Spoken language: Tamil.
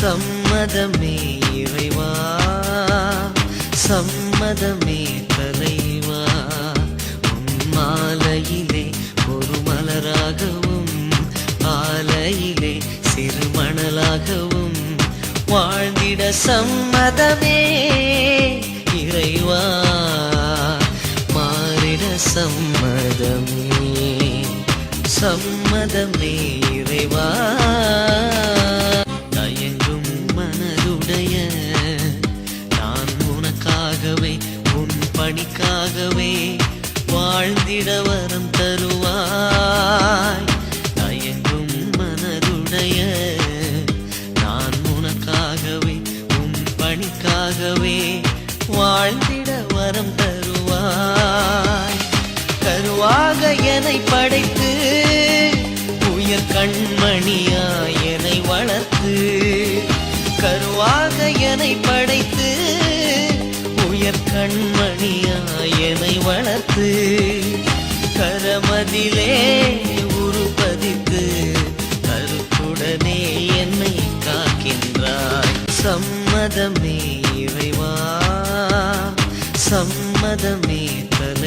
சம்மதமே இறைவா, சம்மதமே தலைவா. உன் மாலையிலே ஒரு மலராகவும் ஆலையிலே சிறு மணலாகவும் வாழ்ந்திட சம்மதமே இறைவா, மாறிட சம்மதமே, சம்மதமே இறைவா. தயங்கும் மனதுடைய நான் உனக்காகவே உன் பணிக்காகவே வாழ்ந்திட வரம் தருவாய். தயங்கும் மனதுடைய நான் உனக்காகவே உன் பணிக்காகவே வாழ்ந்திட வரம் தருவாய். கருவாக என்னை படைத்து உயர் கண்மணியாய் என்னை வளர்த்து, கருவாக என்னை படைத்து உயர் கண்மணியாய் என்னை வளர்த்து, கரமதிலே உருப்பதித்து கருத்துடனே என்னை காக்கின்றாய். சம்மதமே இறைவா, சம்மதமே தரு